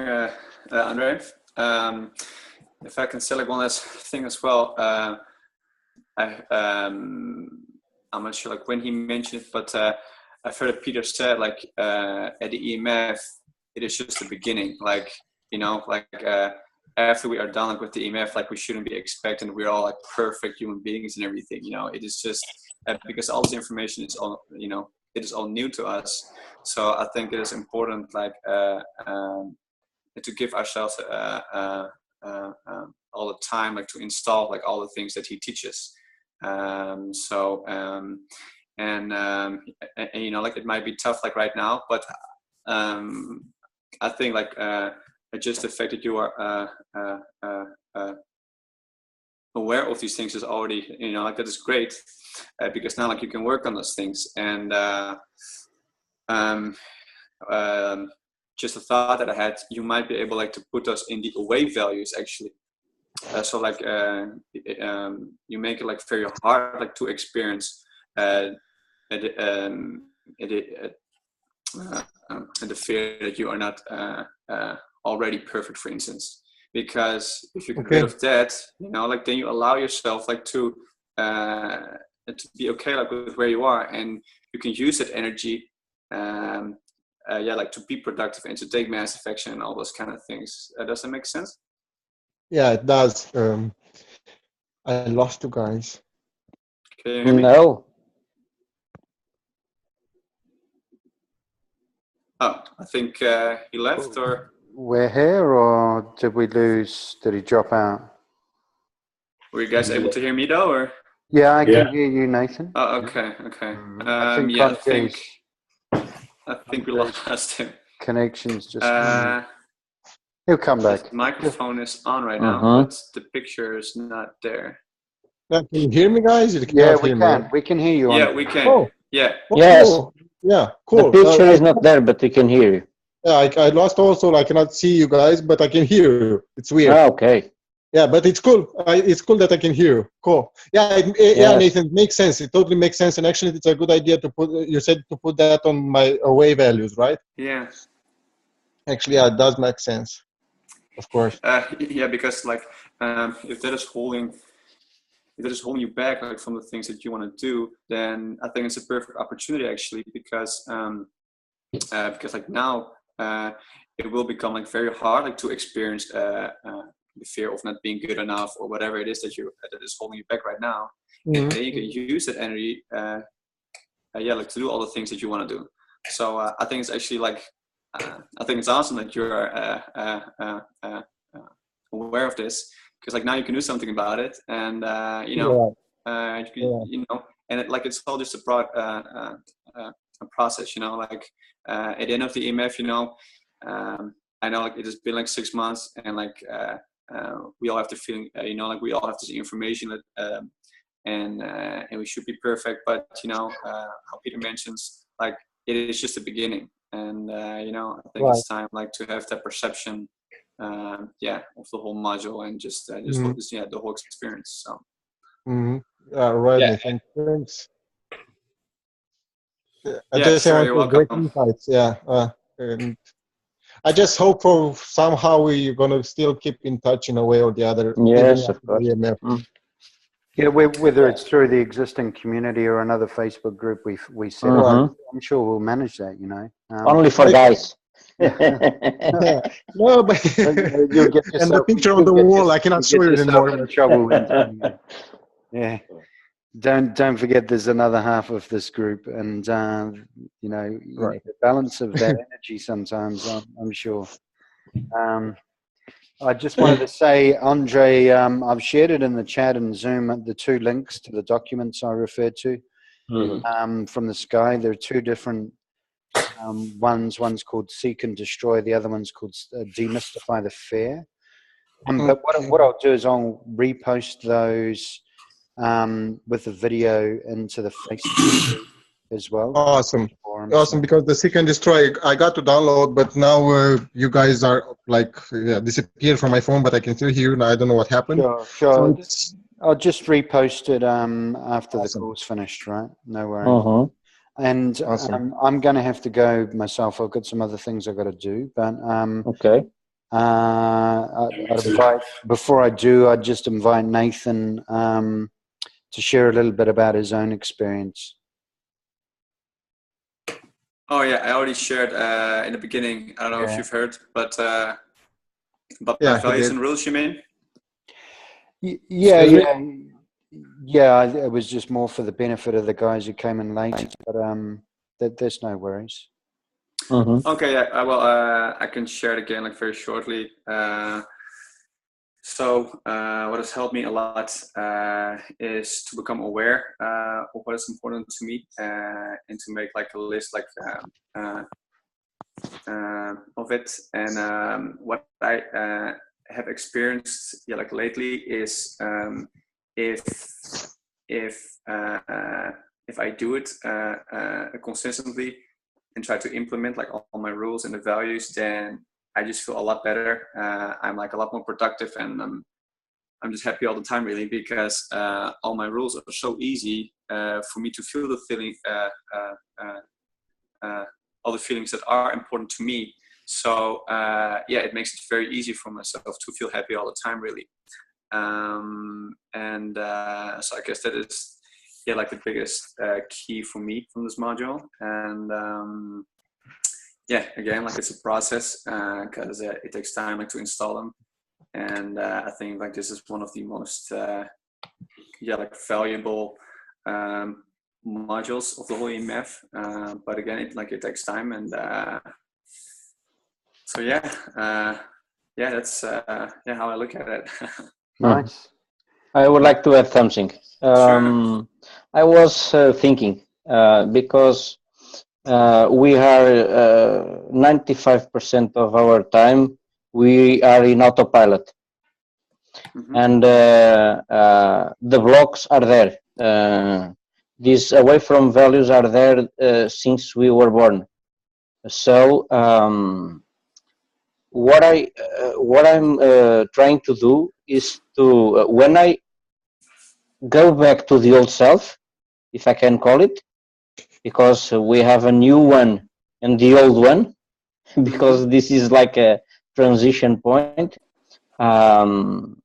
Andre. If I can say like one last thing as well, I'm not sure like when he mentioned it, but I've heard Peter said like at the EMF, it is just the beginning. Like after we are done like with the EMF, like we shouldn't be expecting we're all like perfect human beings and everything. It is just because all this information is all it is all new to us. So I think it is important like to give ourselves all the time like to install like all the things that he teaches. And like it might be tough like right now, but I think like just the fact that you are aware of these things is already like that is great, because now like you can work on those things. And just a thought that I had, you might be able like to put those in the away values actually. So like you make it like very hard like to experience the fear that you are not already perfect, for instance. Because if you get rid of that, like then you allow yourself like to be okay like with where you are, and you can use that energy like to be productive and to take massive action and all those kind of things. Does that make sense? Yeah, it does. I lost you guys. Can you hear me? No. Oh, I think he left, or We're here, or did he drop out? were you guys able to hear me though, or? Yeah, I can hear you, Nathan. Oh, okay. I think we lost him. Connection's just he'll come back. His microphone is on right now, but the picture is not there. Can you hear me, guys? Yeah, we can. We can hear you. Yeah, we can. Oh. Yeah. Yes. Cool. Yeah, cool. The picture is not there, but we can hear you. Yeah, I lost also. I cannot see you guys, but I can hear you. It's weird. Ah, okay. Yeah, but it's cool. It's cool that I can hear you. Cool. Yeah, yeah, Nathan, it makes sense. It totally makes sense. And actually, it's a good idea to put. You said to put that on my away values, right? Yeah. Actually, yeah, it does make sense. Of course. Yeah, because like if that is holding you back like from the things that you want to do, then I think it's a perfect opportunity actually, because like now it will become like very hard like to experience the fear of not being good enough or whatever it is that is holding you back right now. And then you can use that energy like to do all the things that you want to do. So I think it's actually like I think it's awesome that you're aware of this, because like now you can do something about it, and and it's all just a process, like at the end of the EMF, I know like it has been like 6 months, and like we all have the feeling, like we all have this information that and we should be perfect, but how Peter mentions, like it is just the beginning, and I think it's time like to have that perception of the whole module, and just the whole experience. So right. Thanks. You're welcome. Great insights. And I just hope for somehow we're gonna still keep in touch in a way or the other. Yes, of course. Yeah, whether it's through the existing community or another Facebook group we set up, I'm sure we'll manage that. Only for guys. No, but you'll get yourself, and the picture on the wall, I cannot show you anymore. In trouble. Yeah. don't forget there's another half of this group, and you know, Right. the balance of that energy sometimes, I'm sure. I just wanted to say, Andre, I've shared it in the chat and Zoom, the 2 links to the documents I referred to from the sky. There are 2 different ones. One's called Seek and Destroy. The other one's called Demystify the Fear. But what I'll do is I'll repost those with the video into the Facebook group as well. Awesome. Forums. Awesome, because the Seek and Destroy, I got to download, but now you guys are like disappeared from my phone, but I can still hear you, and I don't know what happened. Sure. So I'll just repost it after the Awesome. call's finished, right? No worries. And Awesome. I'm going to have to go myself. I've got some other things I've got to do. But Okay. I'd invite, before I do, I'd just invite Nathan to share a little bit about his own experience. Oh yeah, I already shared in the beginning. I don't know if you've heard, but my values and rules, you mean? Yeah. It was just more for the benefit of the guys who came in late, but there's no worries. Okay, yeah. Well, I can share it again, like very shortly. So what has helped me a lot is to become aware of what is important to me and to make like a list like of it. And what I have experienced like lately is if I do it consistently and try to implement like all my rules and the values, then I just feel a lot better. I'm like a lot more productive, and I'm just happy all the time, really, because all my rules are so easy for me to feel the feeling, all the feelings that are important to me. So yeah, it makes it very easy for myself to feel happy all the time, really. So I guess that is like the biggest key for me from this module. And yeah, again, like it's a process because it takes time like to install them, and I think like this is one of the most like valuable modules of the whole EMF. But again, it takes time, and so yeah, that's how I look at it. Nice. I would like to add something. Sure. I was thinking because we are 95% of our time we are in autopilot, and the blocks are there. These away from values are there since we were born. So what I'm trying to do is to when I go back to the old self, if I can call it, because we have a new one and the old one, because this is like a transition point. I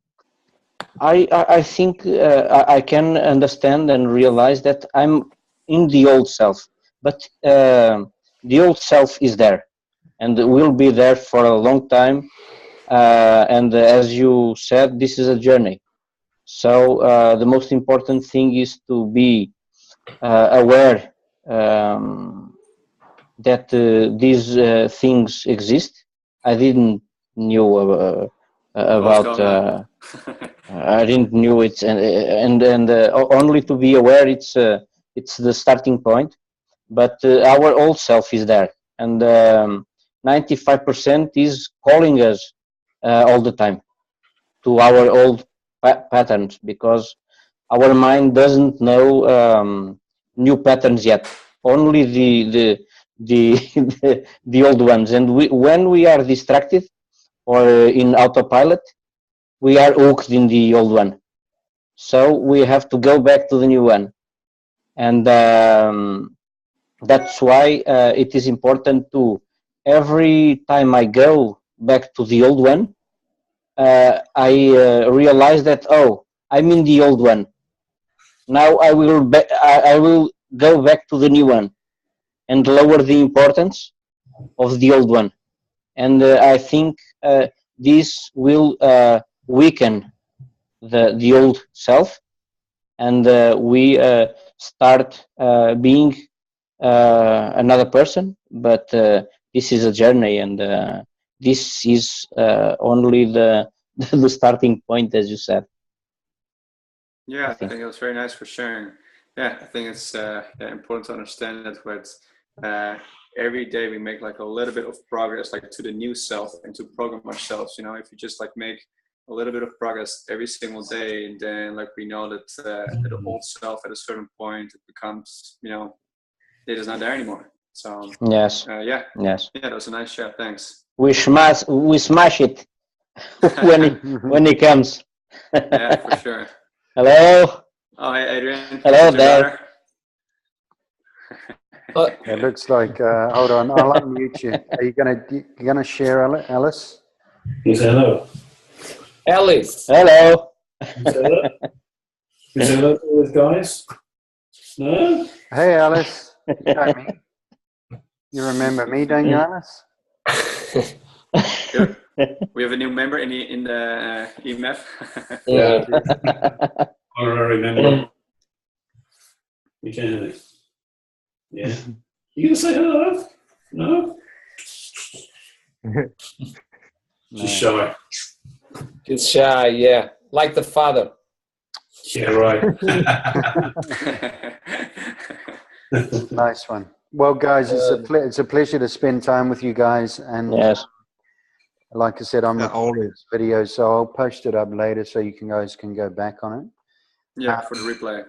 think I can understand and realize that I'm in the old self, but the old self is there and will be there for a long time. And as you said, this is a journey. So the most important thing is to be aware that these things exist. I didn't knew about. I didn't knew it, and only to be aware it's the starting point. But our old self is there, and 95% is calling us all the time to our old patterns, because our mind doesn't know new patterns yet, only the the old ones. And when we are distracted or in autopilot, we are hooked in the old one. So we have to go back to the new one, and that's why it is important to, every time I go back to the old one, I realize that, oh, I'm in the old one. Now I will go back to the new one and lower the importance of the old one. And I think this will weaken the old self, and we start being another person. But this is a journey, and this is only the the starting point, as you said. Yeah, I think it was very nice for sharing. Yeah, I think it's important to understand that with every day we make like a little bit of progress, like to the new self and to program ourselves. You know, if you just like make a little bit of progress every single day, then like we know that the old self at a certain point it becomes, you know, it is not there anymore. So Yes. yeah, Yes. that was a nice share. Thanks. We smash it when it comes. Yeah, for sure. Hello. Oh, hey, Adrian. Hello Is it there. better? It looks like. Hold on, I'll unmute you. Are you gonna share, Alice? Yes, hello. Alice. Hello. Is hello? Is hello to all those guys? No? Hey, Alice. You know me. You remember me, don't you, Alice? We have a new member in the EMF. Yeah. Honorary member. You can. Yeah. You gonna say hello? No? She's shy. She's shy, yeah. Like the father. Yeah, right. Nice one. Well, guys, it's a pleasure to spend time with you guys. And Yes. like I said, I'm recording always. this video, so I'll post it up later so you guys can go back on it. Yeah, for the replay.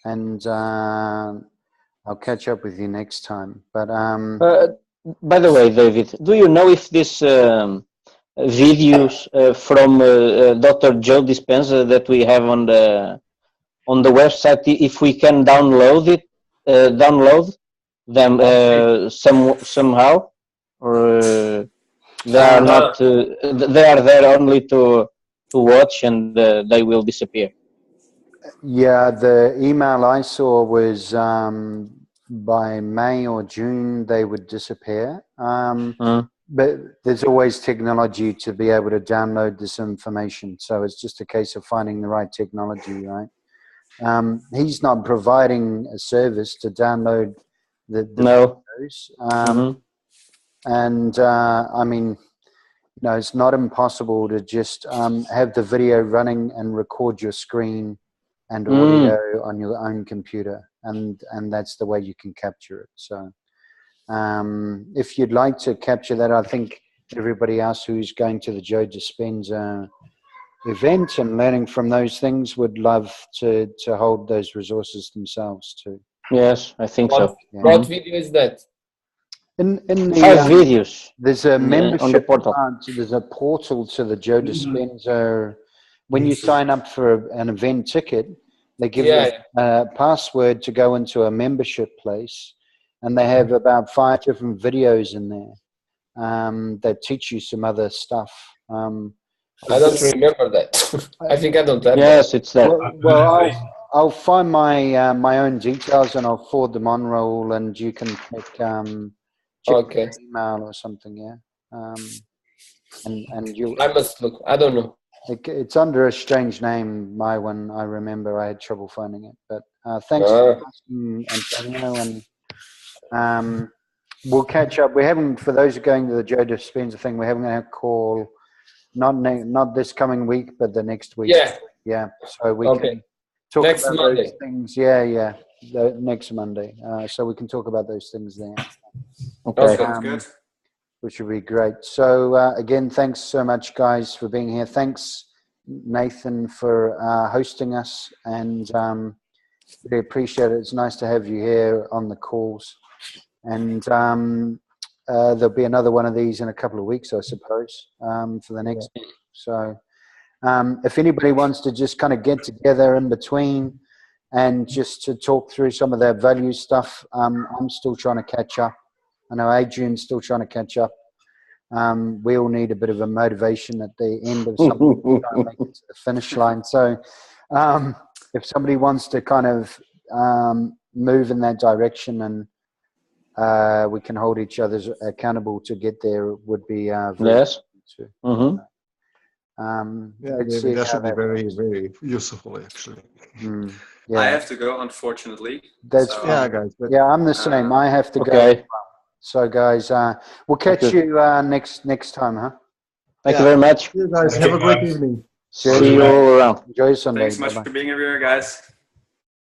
And I'll catch up with you next time. But By the way, David, do you know if this videos from Dr. Joe Dispenza that we have on the website, if we can download them somehow, or they are not? They are there only to watch, and they will disappear. yeah, the email I saw was by May or June they would disappear. But there's always technology to be able to download this information. So it's just a case of finding the right technology, right? He's not providing a service to download the videos. And I mean, you know, it's not impossible to just have the video running and record your screen and audio on your own computer. And that's the way you can capture it. So if you'd like to capture that, I think everybody else who's going to the Joe Dispenza event and learning from those things would love to hold those resources themselves too. Yes, I think so. What video is that? In the 5 videos. there's a membership on the portal. there's a portal to the Joe Dispenza. When you sign up for an event ticket, they give you a password to go into a membership place, and they have about 5 different videos in there that teach you some other stuff. I don't remember that. I think I don't have Yes, it's there. Well, I'll find my my own details and I'll forward them on, Raoul, and you can check okay. email or something, yeah. And you. I must look. I don't know. It's under a strange name. My one, I remember, I had trouble finding it. But thanks for asking, Antonio, and we'll catch up. We're having, for those who are going to the Joe Dispenza thing, we're having a call. Not this coming week, but the next week. Yeah. So we can talk next about Monday. those things. Yeah. Next Monday. So we can talk about those things then. Okay. Sounds good. Which would be great. So again, thanks so much, guys, for being here. Thanks, Nathan, for hosting us, and really appreciate it. It's nice to have you here on the calls. And there'll be another one of these in a couple of weeks, I suppose, for the next week. So if anybody wants to just kind of get together in between and just to talk through some of their value stuff, I'm still trying to catch up. I know Adrian's still trying to catch up. We all need a bit of a motivation at the end of something to try and make it to the finish line. So if somebody wants to kind of move in that direction and we can hold each other accountable to get there, would be very yes. Yeah, let's David, see that how should be that very, works. very useful, actually. Yeah, I have to go, unfortunately. that's So, fine. Yeah, guys. But Yeah, I'm the same. I have to go. Okay. So, guys, we'll catch Okay. you next time, huh? Thank you very much. you guys Okay, have a great guys. evening. See See you. you around. Enjoy your Sunday. thanks so much Bye-bye. for being here, guys.